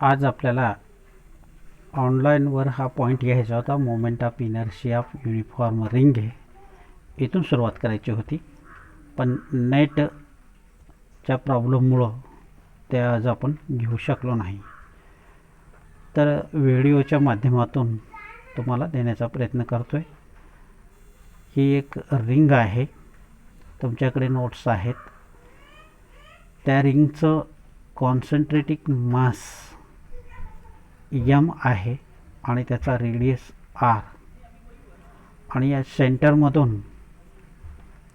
आज आपल्याला ऑनलाईनवर हा पॉईंट घ्यायचा होता. Moment of inertia of uniform ring आहे, इथून सुरुवात करायची होती, पण नेटच्या प्रॉब्लेममुळं ते आज आपण घेऊ शकलो नाही. तर व्हिडिओच्या माध्यमातून तुम्हाला देण्याचा प्रयत्न करतो आहे. ही एक रिंग आहे, तुमच्याकडे नोट्स आहेत. त्या रिंगचं कॉन्सन्ट्रेटिक मास एम आहे आणि त्याचा रेडियस आर, आणि या सेंटरमधून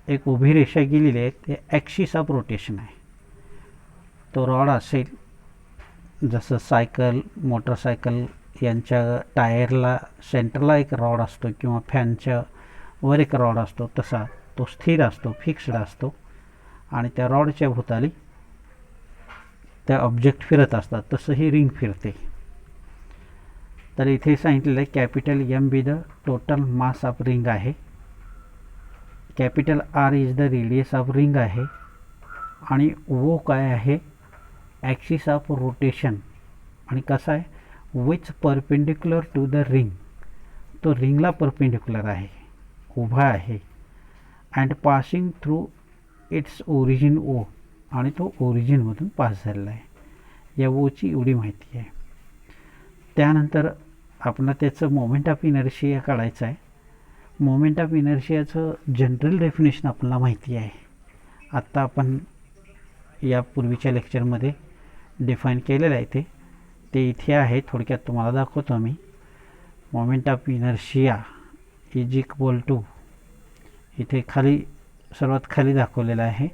एक उभी रेषा गेलेली आहे, ते ॲक्सिस ऑफ रोटेशन आहे. तो रॉड असेल, जसं सायकल मोटरसायकल यांच्या टायरला सेंटरला एक रॉड असतो किंवा फॅनच्या वर एक रॉड असतो, तसा तो स्थिर असतो, फिक्स्ड असतो, आणि त्या रॉडच्या भोवताली त्या ऑब्जेक्ट फिरत असतात. तसं ही रिंग फिरते. तर इथे सांगितलेलं आहे capital M be the total mass of ring आहे, capital R is the radius of ring आहे, आणि ओ काय आहे, ॲक्सिस ऑफ रोटेशन, आणि कसा आहे which perpendicular to the ring, तो रिंगला परपेंडिक्युलर आहे, उभा आहे, and passing through its origin O, आणि तो ओरिजिनमधून पास झालेला आहे. या ओची एवढी माहिती आहे. त्यानंतर आपल्याला त्याचं मोमेंट ऑफ इनर्शिया काढायचं आहे. मोमेंट ऑफ इनर्शियाचं जनरल डेफिनेशन आपल्याला माहिती आहे. आत्ता आपण यापूर्वीच्या लेक्चरमध्ये डिफाईन केलेलं आहे, ते इथे आहे. थोडक्यात तुम्हाला दाखवतो मी. Moment of inertia is equal to, इथे खाली सर्वात खाली दाखवलेलं आहे,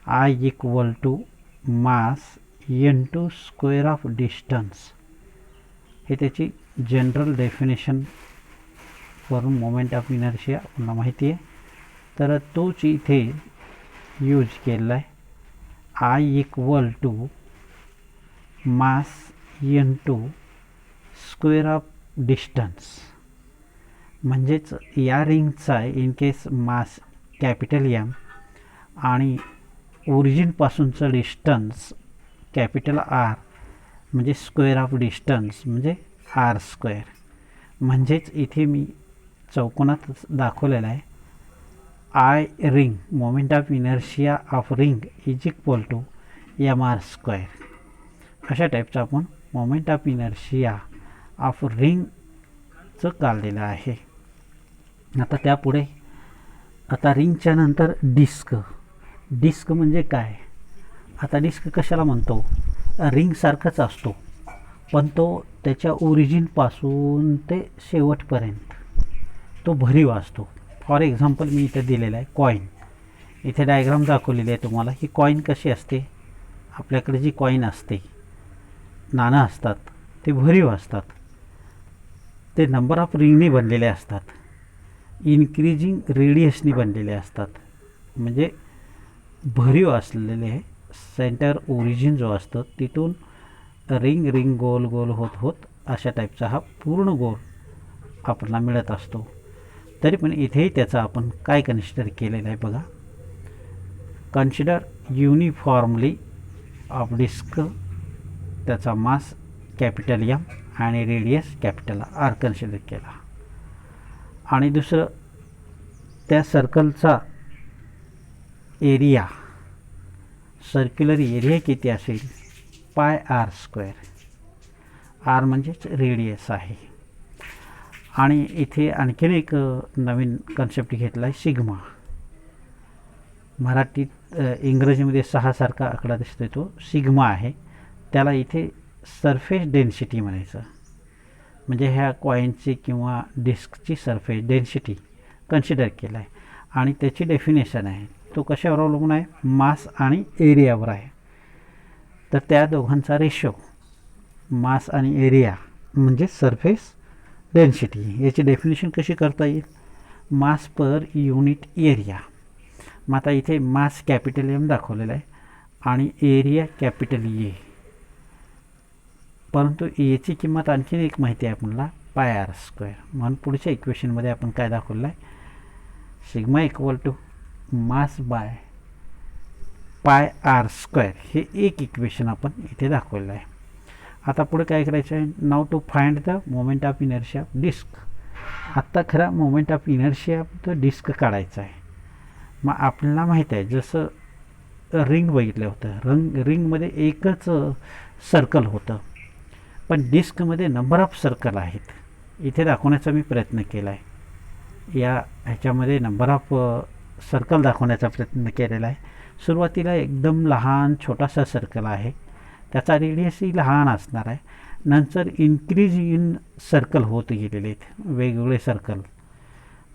I equal to mass into square of distance. हे त्याची जनरल डेफिनेशन वरून मोमेंट ऑफ इनर्शिया आपल्याला माहिती आहे. तर तोच इथे यूज केलेला आहे. I equal to mass into square of distance, म्हणजेच या रिंगचा in case mass capital M आणि ओरिजिनपासूनचं डिस्टन्स कॅपिटल आर, म्हणजे स्क्वेअर ऑफ डिस्टन्स म्हणजे आर स्क्वेअर. म्हणजेच इथे मी चौकोनात दाखवलेला आहे, I ring moment of inertia of ring is equal to M R square. अशा टाईपचं आपण मोमेंट ऑफ इनर्शिया ऑफ रिंगचं काढलेलं आहे. आता त्यापुढे आता रिंगच्या नंतर डिस्क. डिस्क म्हणजे काय? आता डिस्क कशाला म्हणतो? रिंगसारखाच असतो, पण तो त्याच्या ओरिजिनपासून ते शेवटपर्यंत तो भरीव असतो. फॉर एक्झाम्पल मी इथे दिलेला आहे कॉईन. इथे डायग्राम दाखवलेली आहे तुम्हाला. ही कॉईन कशी असते? आपल्याकडे जी कॉईन असते, नाणं असतात, ते भरीव असतात. ते नंबर ऑफ रिंगने बनलेले असतात, इन्क्रीजिंग रेडियसने बनलेले असतात. म्हणजे भरीव असलेले सेंटर ओरिजिन जो असतो तिथून रिंग रिंग गोल गोल होत होत अशा टाईपचा हा पूर्ण गोल आपल्याला मिळत असतो. तरी पण इथेही त्याचा आपण काय कन्सिडर केलेलं आहे बघा. कन्सिडर युनिफॉर्मली ऑफ डिस्क, त्याचा मास कॅपिटल एम आणि रेडियस कॅपिटल आर कन्सिडर केला. आणि दुसरं, त्या सर्कलचा एरिया, सर्क्युलर एरिया किती असेल? Pi R square. आर म्हणजेच रेडियस आहे. आणि इथे आणखीन एक नवीन कन्सेप्ट घेतला आहे, सिग्मा. मराठीत इंग्रजीमध्ये 6 सारखा आकडा दिसतो, तो सिग्मा आहे. त्याला इथे सरफेस डेन्सिटी म्हणायचं. म्हणजे ह्या कॉईनची किंवा डिस्कची सरफेस डेन्सिटी कन्सिडर केला आहे. आणि त्याची डेफिनेशन आहे, तो कशावर अवलंबून आहे? मास आणि एरियावर आहे. तर त्या दोघांचा रेशो मास आणि एरिया म्हणजे सरफेस डेन्सिटी. याची डेफिनेशन कशी करता येईल? मास पर युनिट एरिया. मग आता इथे मास कॅपिटल एम दाखवलेला आहे आणि एरिया कॅपिटल ए, परंतु एची किंमत आणखीन एक माहिती आहे आपल्याला, पाय आर स्क्वेअर. म्हणून पुढच्या इक्वेशनमध्ये आपण काय दाखवलं आहे? Sigma equal to mass by pi R square. हे एक इक्वेशन आपण इथे दाखवलेलं आहे. आता पुढे काय करायचं आहे, now to find the moment of inertia of disc. आत्ता खरा moment of inertia of the disc काढायचा आहे. मग आपल्याला माहीत आहे जसं रिंग बघितलं होतं, रिंगमध्ये एकच सर्कल होतं, पण डिस्कमध्ये नंबर ऑफ सर्कल आहेत. इथे दाखवण्याचा मी प्रयत्न केला आहे. ह्याच्यामध्ये नंबर ऑफ सर्कल दाखवण्याचा प्रयत्न केलेला आहे. सुरुवातीला एकदम लहान छोटासा सर्कल आहे, त्याचा रेडियसही लहान असणार आहे. नंतर इन्क्रीज इन सर्कल होत गेलेले आहेत, वेगवेगळे सर्कल,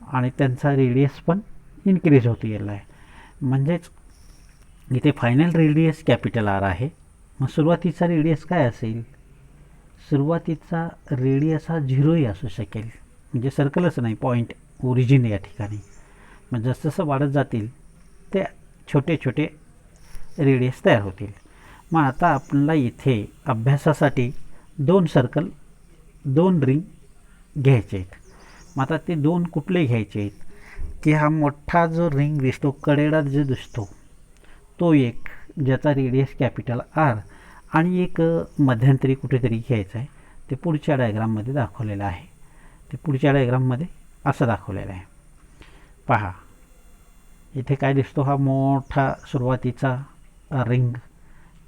आणि त्यांचा रेडियस पण इन्क्रीज होत गेला आहे. म्हणजेच इथे फायनल रेडियस कॅपिटल आर आहे. मग सुरुवातीचा रेडियस काय असेल, सुरुवातीचा रेडियस हा 0ही असू शकेल, म्हणजे सर्कलच नाही, पॉईंट ओरिजिन या ठिकाणी. मग जसजसं वाढत जातील ते छोटे छोटे रेडियस तयार होतील. मग आता आपल्याला इथे अभ्यासासाठी 2 सर्कल 2 रिंग घ्यायचे आहेत. मग आता ते 2 कुठले घ्यायचे आहेत की हा मोठा जो रिंग दिसतो, कडेडा जो दिसतो तो एक, ज्याचा रेडियस कॅपिटल आर, आणि एक मध्यंतरी कुठेतरी घ्यायचं आहे. ते पुढच्या डायग्राममध्ये दाखवलेलं आहे. ते पुढच्या डायग्राममध्ये असं दाखवलेलं आहे. पहा इथे काय दिसतो, हा मोठा सुरुवातीचा रिंग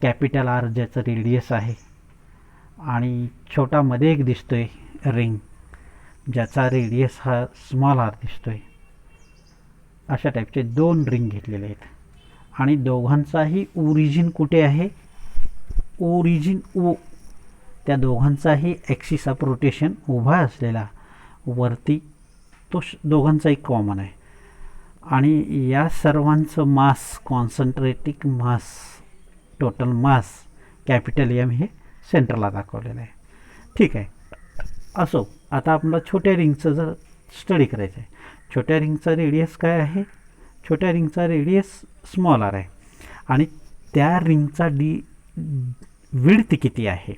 कॅपिटल आर ज्याचं रेडियस आहे, आणि छोटा मध्ये एक दिसतोय रिंग ज्याचा रेडियस हा स्मॉल आर दिसतोय. अशा टाईपचे 2 रिंग घेतलेले आहेत, आणि दोघांचाही ओरिजिन कुठे आहे, ओरिजिन ओ. त्या दोघांचाही ॲक्सिस ऑफ रोटेशन उभा असलेला वरती तो दोघांचाही कॉमन आहे. आणि या सर्वांचं मास, कॉन्सन्ट्रेटिक मास, टोटल मास कॅपिटल एम हे सेंटरला दाखवलेलं आहे. ठीक आहे, असो. आता आपल्याला छोट्या रिंगचं जर स्टडी करायचं आहे, छोट्या रिंगचा रेडियस काय आहे, छोट्या रिंगचा रेडियस स्मॉल आर आहे, आणि त्या रिंगचा विड्थ किती आहे,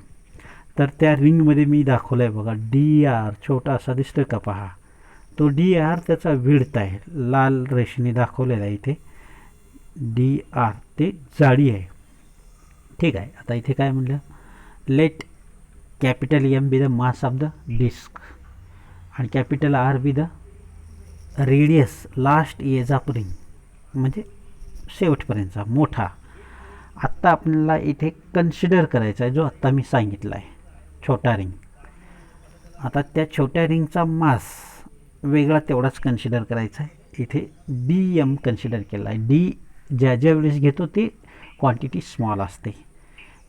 तर त्या रिंगमध्ये मी दाखवलं आहे बघा, डी आर छोटा असा दिसतोय का, पहा तो डी आर त्याचा विड्थ आहे, लाल रेषेने दाखवलेला आहे इथे. डी आर ते जाडी आहे. ठीक आहे, आता इथे काय म्हणलं, let capital M be the mass of the disc आणि capital R be the radius last edge of ring, म्हणजे शेवटपर्यंतचा मोठा. आत्ता आपल्याला इथे कन्सिडर करायचा आहे जो आत्ता मी सांगितला आहे, छोटा रिंग. आता त्या छोट्या रिंगचा मास वेगळा तेवढाच कन्सिडर करायचा आहे. इथे डी एम कन्सिडर केला आहे. डी ज्या ज्या वेळेस घेतो ते क्वांटिटी स्मॉल असते.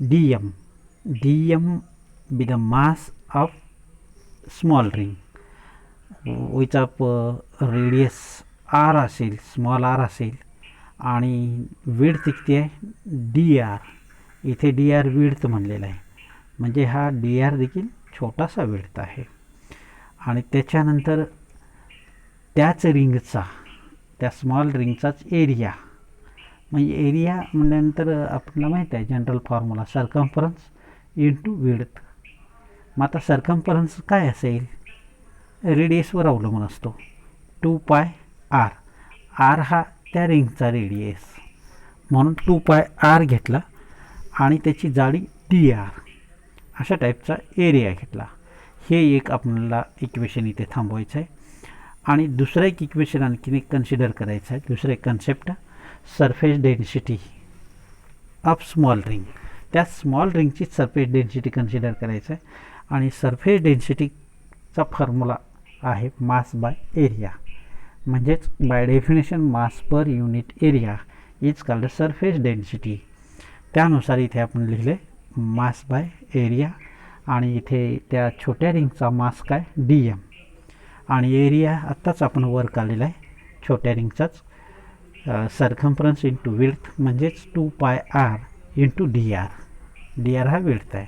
D M be the mass of small ring which of radius R असेल, स्मॉल आर असेल, आणि विड्थ किती आहे, डी आर. इथे डी आर विड्थ म्हणलेला आहे, म्हणजे हा डी आर देखील छोटासा विड्थ आहे. आणि त्याच्यानंतर त्याच रिंगचा, त्या स्मॉल रिंगचाच एरिया, म्हणजे एरिया म्हटल्यानंतर आपल्याला माहीत आहे general formula circumference into width. मग आता सर्कम्फरन्स काय असेल, रेडियसवर अवलंबून असतो, 2 पाय आर. आर हा त्या रिंगचा रेडियस, म्हणून 2 पाय आर घेतला, आणि त्याची जाडी डी आर, अशा टाईपचा एरिया घेतला. हे एक आपल्याला इक्वेशन इथे थांबवायचं आहे. आणि दुसरं एक इक्वेशन आणखीन एक कन्सिडर करायचं आहे, दुसरं एक concept, surface density of small ring. त्या स्मॉल रिंगची सरफेस डेन्सिटी कन्सिडर करायचं आहे. आणि सरफेस डेन्सिटीचा फॉर्म्युला आहे मास बाय एरिया, म्हणजेच by definition mass per unit area is called surface density. त्यानुसार इथे आपण लिहिले मास बाय एरिया, आणि इथे त्या छोट्या रिंगचा मास काय, डी एम, आणि एरिया आत्ताच आपण वर काढलेला आहे छोट्या रिंगचाच, सर्कम्फरन्स इंटू विड्थ, म्हणजेच 2 pi R into D R. D R हा विड्थ आहे,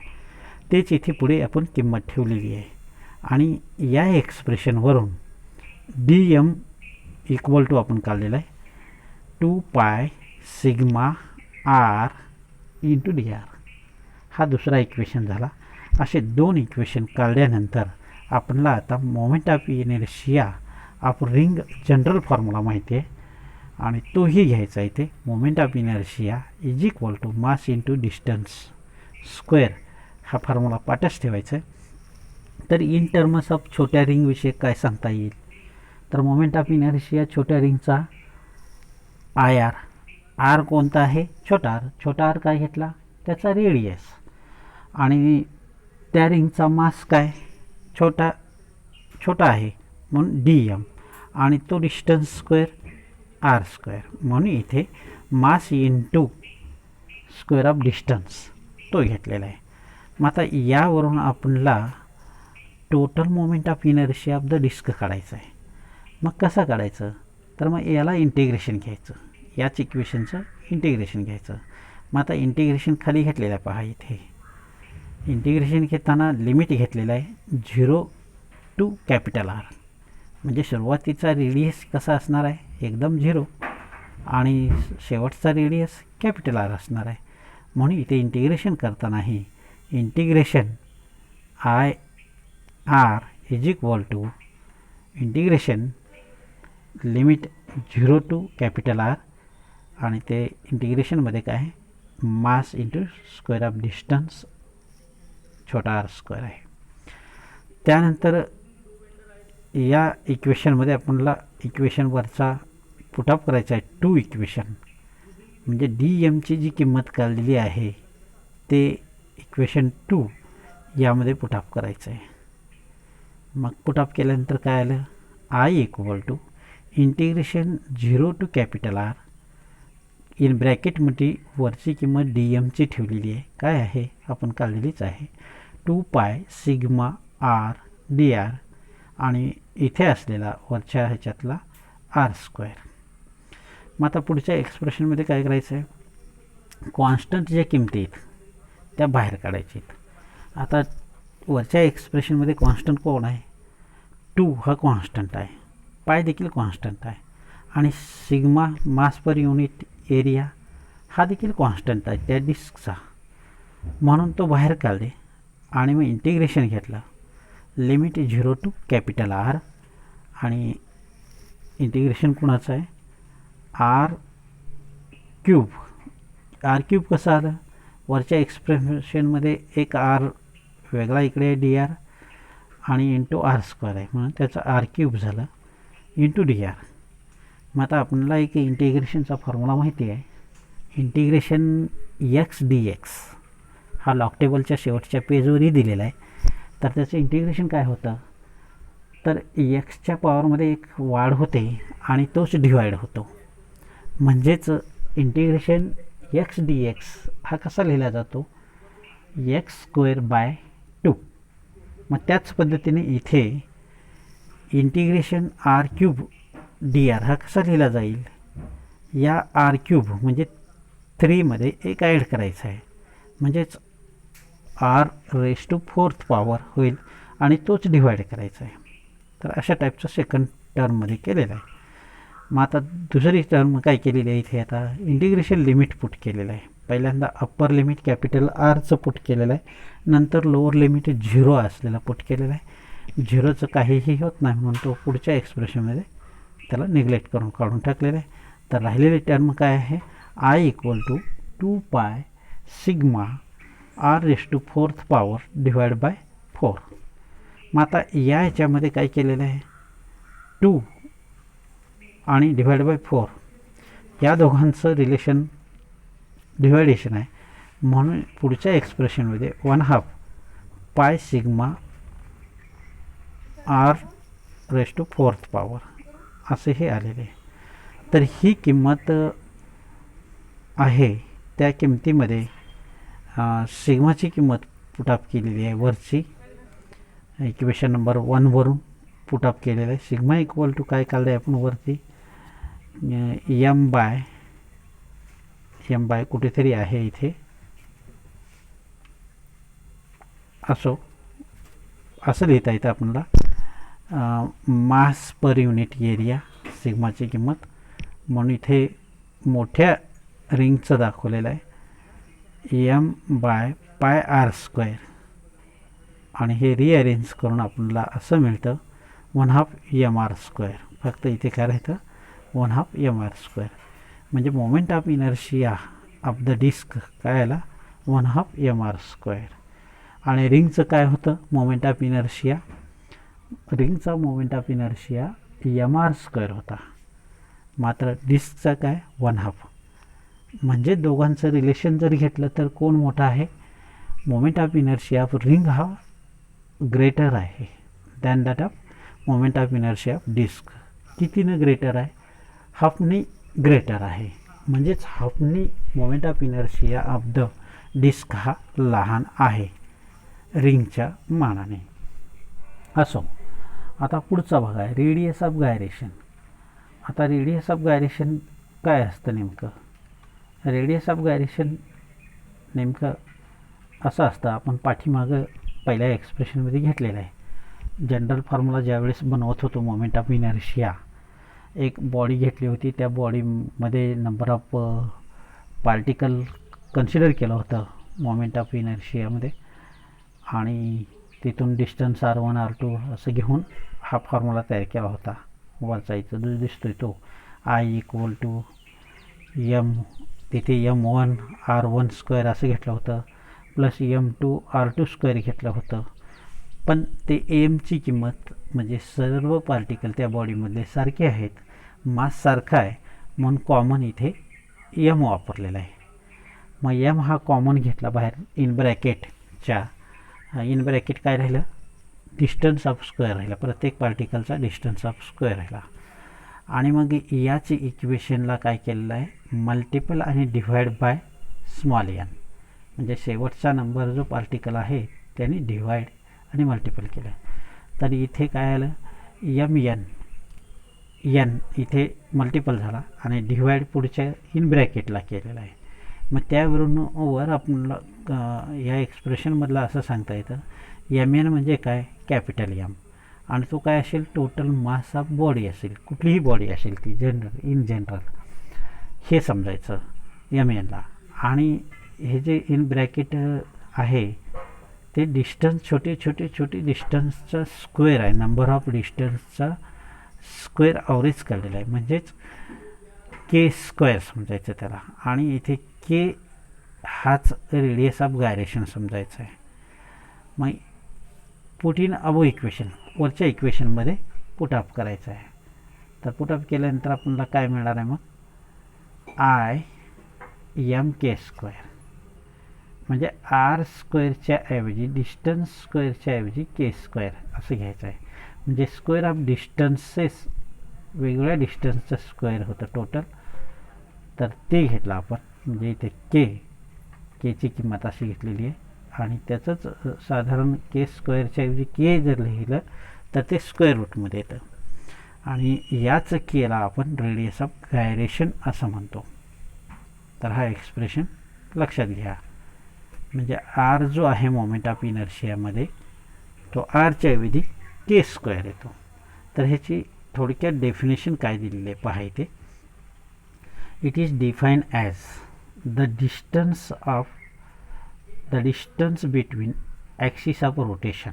तेच इथे पुढे आपण किंमत ठेवलेली आहे. आणि या एक्सप्रेशनवरून डी एम इक्वल टू आपण काढलेला आहे 2 pi sigma R into D R. हा दुसरा इक्वेशन झाला. असे 2 इक्वेशन काढल्यानंतर आपल्याला आता moment of inertia of ring general formula माहिती आहे, आणि तोही घ्यायचा इथे. Moment of inertia is equal to mass into distance square. हा फॉर्म्युला पाठच ठेवायचा आहे. तर इन टर्म्स ऑफ छोट्या रिंगविषयी काय सांगता येईल, तर मोमेंट ऑफ इनर्शिया छोट्या रिंगचा आय आर, आर कोणता आहे, छोटा आर. छोटा आर काय घेतला, त्याचा रेडियस, आणि त्या रिंगचा मास काय, छोटा आहे म्हणून डी एम, आणि तो डिस्टन्स स्क्वेअर आर स्क्वेअर, म्हणून इथे mass into square of distance तो घेतलेला आहे. मग आता यावरून आपल्याला total moment of inertia of the disc काढायचं आहे. मग कसं काढायचं, तर मग याला इंटिग्रेशन घ्यायचं, याच इक्वेशनचं इंटिग्रेशन घ्यायचं. मग आता इंटिग्रेशन खाली घेतलेलं आहे पहा, इथे इंटिग्रेशन घेताना लिमिट घेतलेलं आहे 0 टू कॅपिटल आर, म्हणजे सुरुवातीचा रेडियस कसा असणार आहे, एकदम 0, आणि शेवटचा रेडियस कॅपिटल आर असणार आहे. म्हणून इथे इंटिग्रेशन करतानाही integration I R is equal to integration limit 0 to capital R, आणि ते इंटिग्रेशनमध्ये काय आहे, mass into square of distance छोटा आर स्क्वेअर आहे. त्यानंतर या इक्वेशनमध्ये आपल्याला इक्वेशनवरचा पुटअप करायचा आहे 2 इक्वेशन, म्हणजे डी एमची जी किंमत काढलेली आहे ते इक्वेशन 2 यामध्ये पुटअप करायचं आहे. मग पुटअप केल्यानंतर काय आलं, I equal to integration 0 to capital R, in ब्रॅकेटमध्ये वरची किंमत डी एमची ठेवलेली आहे, काय आहे आपण काढलेलीच आहे, 2 pi sigma R D R, आणि इथे असलेला वरच्या ह्याच्यातला आर स्क्वेअर. मग आता पुढच्या एक्सप्रेशनमध्ये काय करायचं आहे, कॉन्स्टंट ज्या किमती आहेत त्या बाहेर काढायच्या आहेत. आता वरच्या एक्सप्रेशनमध्ये कॉन्स्टंट कोण आहे, 2 हा कॉन्स्टंट आहे, पाय देखील कॉन्स्टंट आहे, आणि सिग्मा मास पर युनिट एरिया हा देखील कॉन्स्टंट आहे त्या डिस्कचा, म्हणून तो बाहेर काढले. आणि मग इंटिग्रेशन घेतलं, लिमिट 0 टू कॅपिटल आर, आणि इंटिग्रेशन कुणाचं आहे, आर क्यूब. आर क्यूब कसं आलं, वरच्या एक्सप्रेशनमध्ये एक आर वेगळा इकडे आहे डी आर, आणि इंटू आर स्क्वेअर आहे, म्हणून त्याचं आर क्यूब झालं इंटू डी आर. मग आता आपल्याला एक इंटिग्रेशनचा फॉर्म्युला माहिती आहे, इंटिग्रेशन एक्स डी एक्स हा लॉग टेबलच्या शेवटच्या पेजवरही दिलेला आहे. तर त्याचं इंटिग्रेशन काय होतं, तर एक्सच्या पॉवरमध्ये एक वाढ होते आणि तोच डिवाइड होतो, म्हणजेच इंटिग्रेशन एक्स डी एक्स हा कसा लिहिला जातो, एक्स स्क्वेअर बाय 2. मग त्याच पद्धतीने इथे integration R cube D R हा कसा लिहिला जाईल, या आर क्यूब म्हणजे 3 मध्ये एक ॲड करायचा आहे, म्हणजेच R raise to 4th power होईल, आणि तोच डिवाइड करायचा आहे. तर अशा टाईपचं सेकंड टर्ममध्ये केलेलं आहे. मग आता दुसरी टर्म काय केलेली आहे, इथे आता इंटिग्रेशन लिमिट पुट केलेलं आहे. पहिल्यांदा अप्पर लिमिट कॅपिटल आरचं पुट केलेलं आहे, नंतर लोअर लिमिट 0 असलेला पुट केलेला आहे. 0चं काहीही होत नाही म्हणून तो पुढच्या एक्सप्रेशनमध्ये त्याला निग्लेक्ट करून काढून टाकलेलं आहे. तर राहिलेली टर्म काय आहे, I equal to 2 pi sigma R raise to 4th power divide by 4. मग आता या ह्याच्यामध्ये काय केलेलं आहे, 2 आणि डिवाइड बाय 4 या दोघांचं रिलेशन डिवायडेशन आहे, म्हणून पुढच्या एक्सप्रेशनमध्ये 1/2 pi sigma R raise to 4th power असे हे आलेले आहे. तर ही किंमत आहे, त्या किमतीमध्ये सिग्माची किंमत पुटअप केलेली आहे, वरची इक्वेशन नंबर 1 वरून पुटअप केलेलं आहे. सिग्मा इक्वल टू काय काढलं आहे आपण वरती, एम बाय कुठेतरी आहे इथे, असं लिहिता येतं आपल्याला, मास पर युनिट एरिया सिग्माची किंमत, म्हणून इथे मोठ्या रिंगचं दाखवलेलं आहे M by pi R square, आणि हे रिअरेंज करून आपल्याला असं मिळतं 1/2 एम आर स्क्वेअर. फक्त इथे काय राहतं 1/2 एम आर स्क्वेअर, म्हणजे moment of inertia of the disc काय आला 1/2 एम आर स्क्वेअर. आणि रिंगचं काय होतं मोमेंट ऑफ इनर्शिया, रिंगचा मोमेंट ऑफ इनर्शिया mr² होता, मात्र डिस्कचा काय 1/2. म्हणजे दोघांचं रिलेशन जर घेतलं तर कोण मोठा आहे, moment of inertia of ring हा ग्रेटर आहे than that of moment of inertia of disc. कितीनं ग्रेटर आहे, हाफनी ग्रेटर आहे. म्हणजेच हाफनी moment of inertia of the disc हा लहान आहे रिंगच्या मानाने. असो, आता पुढचा भाग आहे रेडियस ऑफ गायरेशन. आता रेडियस ऑफ गायरेशन काय असतं नेमकं, रेडियस ऑफ गायरेशन नेमकं असं असतं, आपण पाठीमागं पहिल्या एक्सप्रेशनमध्ये घेतलेलं आहे. जनरल फॉर्म्युला ज्यावेळेस बनवत होतो मोमेंट ऑफ इनर्शिया, एक बॉडी घेतली होती, त्या बॉडीमध्ये नंबर ऑफ पार्टिकल कन्सिडर केलं होतं मोमेंट ऑफ इनर्शियामध्ये, आणि तिथून डिस्टन्स r1 r2 असं घेऊन हा फॉर्म्युला तयार केला होता. वरचा इथं जो दिसतोय तो I = m, तिथे m1 r1² असं घेतलं होतं, प्लस m2 r2² घेतलं होतं. पण ते एमची किंमत म्हणजे सर्व पार्टिकल त्या बॉडीमधले सारखे आहेत, मास सारखा आहे, म्हणून कॉमन इथे m वापरलेला आहे. मग m हा कॉमन घेतला बाहेर इन ब्रॅकेटच्या, इन ब्रॅकेट काय राहिलं, डिस्टन्स ऑफ स्क्वेअर राहिला, प्रत्येक पार्टिकलचा डिस्टन्स ऑफ स्क्वेअर राहिला. आणि मग याची इक्वेशनला काय केलेलं आहे, मल्टिपल आणि डिव्हाइड बाय स्मॉल n, म्हणजे शेवटचा नंबर जो पार्टिकल आहे त्याने डिव्हाइड आणि मल्टिपल केलं. तर इथे काय आलं, n इथे मल्टिपल झाला आणि डिव्हाइड पुढच्या इन ब्रॅकेटला केलेला आहे. मग त्यावरून वर आपल्याला या एक्सप्रेशनमधलं असं सांगता येतं, mn म्हणजे काय, कॅपिटल M, आणि तो काय असेल, टोटल मास ऑफ बॉडी असेल, कुठलीही बॉडी असेल ती इन जनरल, हे समजायचं mnला. आणि हे जे इन ब्रॅकेट आहे ते डिस्टन्स छोटे डिस्टन्सचा स्क्वेअर आहे, नंबर ऑफ डिस्टन्सचा स्क्वेअर ॲव्हरेज काढलेला आहे, म्हणजेच k² समजायचं त्याला. आणि इथे k हाच रेडियस ऑफ गायरेशन समजायचं आहे. मग पुट इन अबो इक्वेशन, वरच्या इक्वेशनमध्ये पुटअप करायचं आहे. तर पुटअप केल्यानंतर आपल्याला काय मिळणार आहे, मग Imk², म्हणजे r² ऐवजी डिस्टन्स स्क्वेअरच्या ऐवजी k² असं घ्यायचं आहे. म्हणजे स्क्वेअर ऑफ डिस्टन्सेस, वेगवेगळ्या डिस्टन्सचं स्क्वेअर होतं टोटल, तर ते घेतलं आपण. म्हणजे इथे केची किंमत अशी घेतलेली आहे, आणि त्याचंच साधारण k² ऐवजी k जर लिहिलं तर ते स्क्वेअर रूटमध्ये येतं, आणि याच केला आपण रेडियस ऑफ गायरेशन असं म्हणतो. तर हा एक्सप्रेशन लक्षात घ्या. म्हणजे r जो आहे मोमेंट ऑफ इनर्शियामध्ये तो rच्या ऐवजी k² येतो. तर ह्याची थोडक्यात डेफिनेशन काय दिलेली आहे पहा इथे. It is defined as the distance between axis of rotation,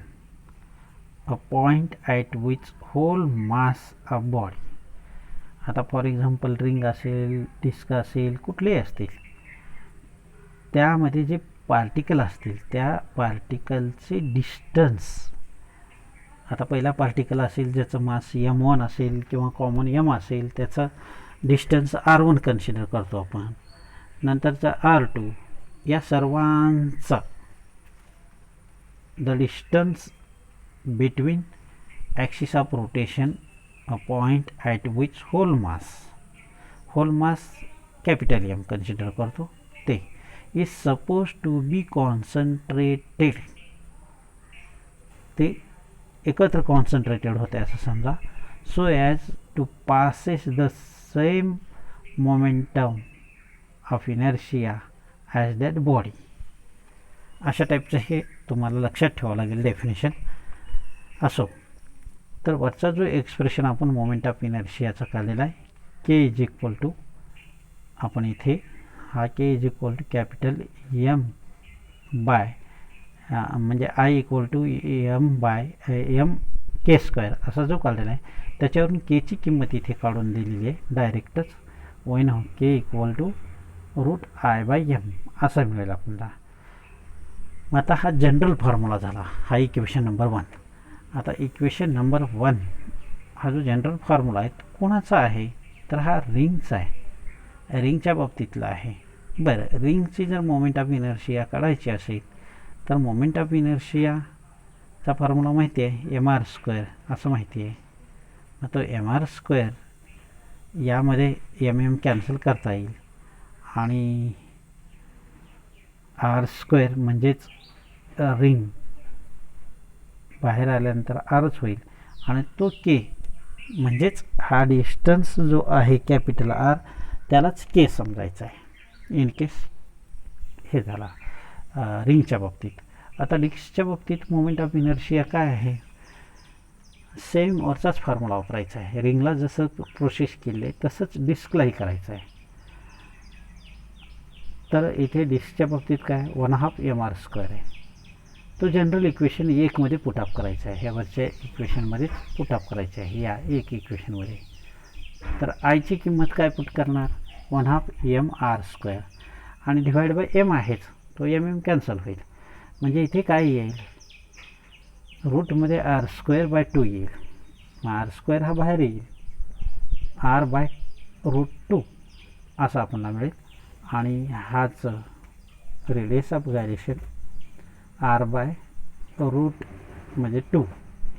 a point at which whole mass of body. आता फॉर एक्झाम्पल रिंग असेल, डिस्क असेल, कुठलेही असतील, त्यामध्ये जे पार्टिकल असतील त्या पार्टिकलचे डिस्टन्स, आता पहिला पार्टिकल असेल ज्याचं मास m1 असेल किंवा कॉमन m असेल, त्याचा डिस्टन्स r1 कन्सिडर करतो आपण, नंतरचा r2, या सर्वांचा the distance between axis of rotation, a point at which whole mass capital M consider करतो, ते is suppose to be concentrated, ते एकत्र कॉन्सन्ट्रेटेड होते असं समजा, so as to passes the same momentum of inertia as that body. अशा टाईपचं हे तुम्हाला लक्षात ठेवावं लागेल डेफिनेशन. असो, तर वरचा जो एक्सप्रेशन आपण मोमेंट ऑफ इनर्शियाचा काढलेला आहे, k आपण इथे हा k कॅपिटल M बाय, म्हणजे I m k² असा जो काढलेला आहे, त्याच्यावरून केची किंमत इथे काढून दिलेली आहे डायरेक्टच, when k √I/m असा मिळेल आपल्याला. मग आता हा जनरल फॉर्म्युला झाला, हा इक्वेशन नंबर 1. आता इक्वेशन नंबर 1 हा जो जनरल फॉर्म्युला आहे तो कोणाचा आहे, तर हा रिंगचा आहे, रिंगच्या बाबतीतला आहे. बरं, रिंगची जर मोमेंट ऑफ इनर्शिया काढायची असेल तर मोमेंट ऑफ इनर्शियाचा फॉर्म्युला माहिती आहे, mr², असं माहिती आहे. मग तो mr² यामध्ये कॅन्सल करता येईल आणि r² म्हणजेच रिंग बाहेर आल्यानंतर rच होईल आणि तो k म्हणजेच हा डिस्टन्स जो आहे कॅपिटल R त्यालाच k समजायचा आहे इन केस हे झाला रिंगच्या बाबतीत. आता डिस्कच्या बाबतीत मोमेंट ऑफ इनर्शिया काय आहे, सेम वरचाच फॉर्म्युला वापरायचा आहे. रिंगला जसं प्रोसेस केले आहे तसंच डिस्कलाही करायचं आहे. तर इथे डिस्कच्या बाबतीत काय 1/2 mr² आहे, तो जनरल इक्वेशन 1 मध्ये पुटअप करायचा आहे, ह्या वरच्या इक्वेशनमध्ये पुटअप करायचं आहे या एक इक्वेशनमध्ये. तर आयची किंमत काय पुट करणार, 1/2 mr² आणि डिवाइड बाय m आहेच, तो कॅन्सल होईल. म्हणजे इथे काय येईल, रूटमध्ये r²/2 येईल. r² हा बाहेर येईल, r/√2 असं आपल्याला मिळेल. आणि हाच रेडियस ऑफ गायरेशन r/√2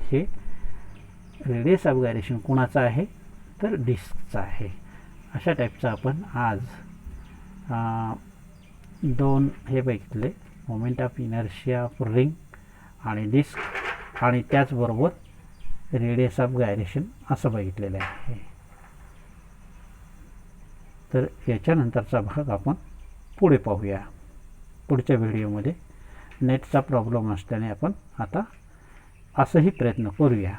हे रेडियस ऑफ गायरेशन कोणाचं आहे, तर डिस्कचा आहे. अशा टाईपचा आपण आज 2 हे बघितले, moment of inertia of ring आणि डिस्क आणि त्याचबरोबर रेडियस ऑफ गायरेशन असं बघितलेलं आहे. तर याच्यानंतरचा भाग आपण पुढे पाहूया पुढच्या व्हिडिओमध्ये. नेटचा प्रॉब्लेम असल्याने आपण आता असंही प्रयत्न करूया.